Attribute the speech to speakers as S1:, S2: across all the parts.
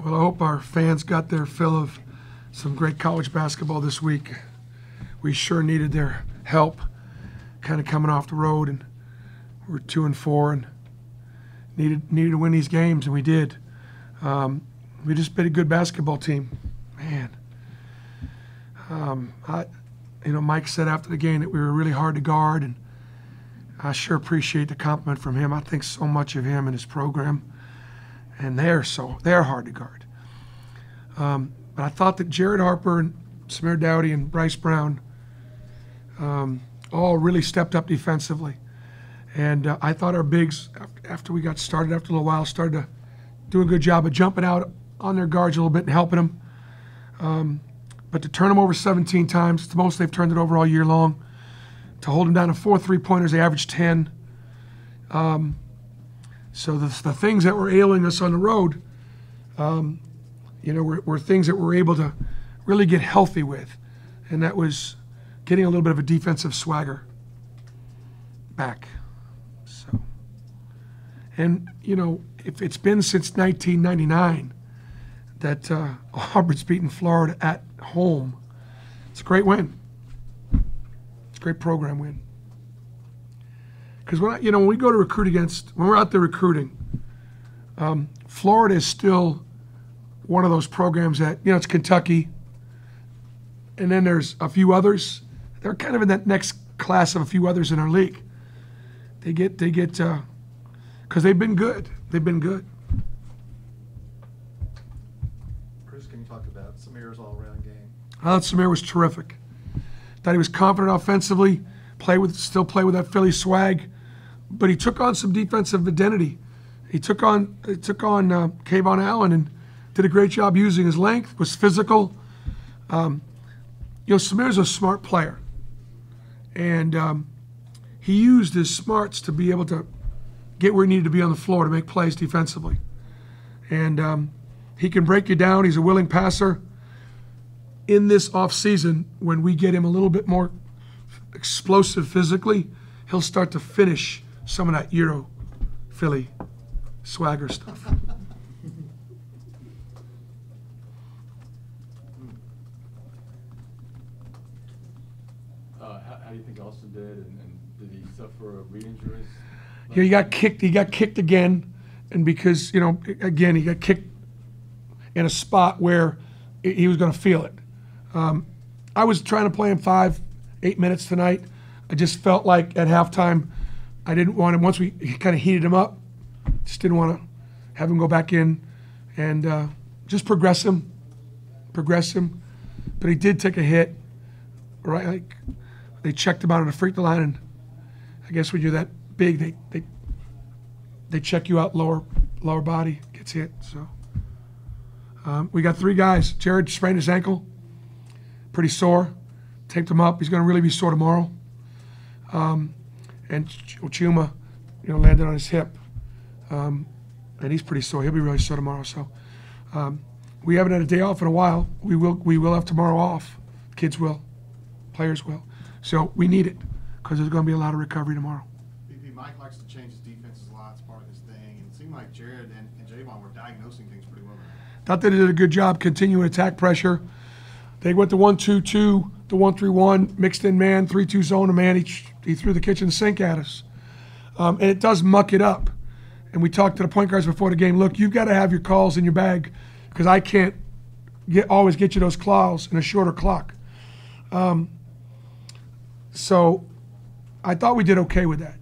S1: Well, I hope our fans got their fill of some great college basketball this week. We sure needed their help, kind of coming off the road, and we're 2-4 and needed to win these games, and we did. We just been a good basketball team, man. Mike said after the game that we were really hard to guard, and I sure appreciate the compliment from him. I think so much of him and his program, and they're hard to guard. But I thought that Jared Harper and Samir Dowdy and Bryce Brown all really stepped up defensively. And I thought our bigs, after we got started, after a little while, started to do a good job of jumping out on their guards a little bit and helping them. But to turn them over 17 times, it's the most they've turned it over all year long. To hold them down to 4 3-pointers, they averaged 10. So the things that were ailing us on the road, were things that we're able to really get healthy with. And that was getting a little bit of a defensive swagger back. So, and, if it's been since 1999 that Auburn's beaten Florida at home, it's a great win. It's a great program win. Because when we go to recruit when we're out there recruiting, Florida is still one of those programs that, it's Kentucky, and then there's a few others. They're kind of in that next class of a few others in our league. They get, because they've been good. They've been good.
S2: Chris, can you talk about Samir's all-around game?
S1: I thought Samir was terrific. Thought he was confident offensively, still play with that Philly swag, but he took on some defensive identity. He took on Kayvon Allen and did a great job using his length, was physical. Samir's a smart player, and he used his smarts to be able to get where he needed to be on the floor to make plays defensively. And he can break you down. He's a willing passer. In this offseason, when we get him a little bit more explosive physically, he'll start to finish some of that Euro Philly swagger stuff.
S3: How do you think Austin did, and did he suffer a reed injuries?
S1: Yeah, he got kicked again, and because, again, he got kicked in a spot where he was going to feel it. I was trying to play him 5-8 minutes tonight. I just felt like at halftime I didn't want him, once we kind of heated him up, just didn't want to have him go back in and just progress him. But he did take a hit, right? Like they checked him out on the free throw line, and I guess when you're that big, they check you out lower body, gets hit. So we got 3 guys. Jared sprained his ankle, pretty sore. Taped him up. He's going to really be sore tomorrow. And Chuma, landed on his hip, and he's pretty sore. He'll be really sore tomorrow. So we haven't had a day off in a while. We will have tomorrow off. Kids will, players will. So we need it because there's going to be a lot of recovery tomorrow.
S2: BP, Mike likes to change his defenses a lot. It's part of his thing. And it seemed like Jared and Javon were diagnosing things pretty well.
S1: Thought they did a good job continuing attack pressure. They went to 1-2-2, to 1-3-1, mixed in man, 3-2 zone to man. He threw the kitchen sink at us. And it does muck it up. And we talked to the point guards before the game. Look, you've got to have your calls in your bag because I can't always get you those calls in a shorter clock. So I thought we did okay with that.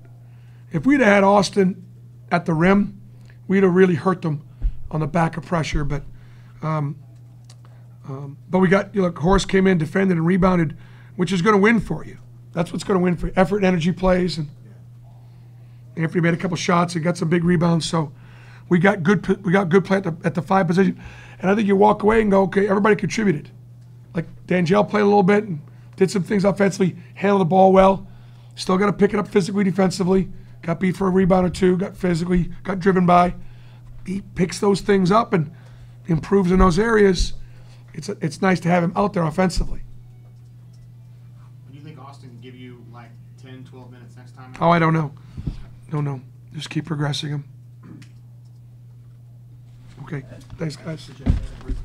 S1: If we'd have had Austin at the rim, we'd have really hurt them on the back of pressure. But we got, Horace came in, defended, and rebounded, which is going to win for you. That's what's going to win for you. Effort and energy plays. And Anthony made a couple shots and got some big rebounds. So we got good play at the 5 position. And I think you walk away and go, okay, everybody contributed. Like D'Angelo played a little bit and did some things offensively, handled the ball well. Still got to pick it up physically, defensively. Got beat for a rebound or 2, got driven by. He picks those things up and improves in those areas. It's nice to have him out there offensively.
S2: Do you think Austin can give you like 10, 12 minutes next time?
S1: Oh, I don't know. No. Just keep progressing him. Okay, thanks, guys.
S2: Thank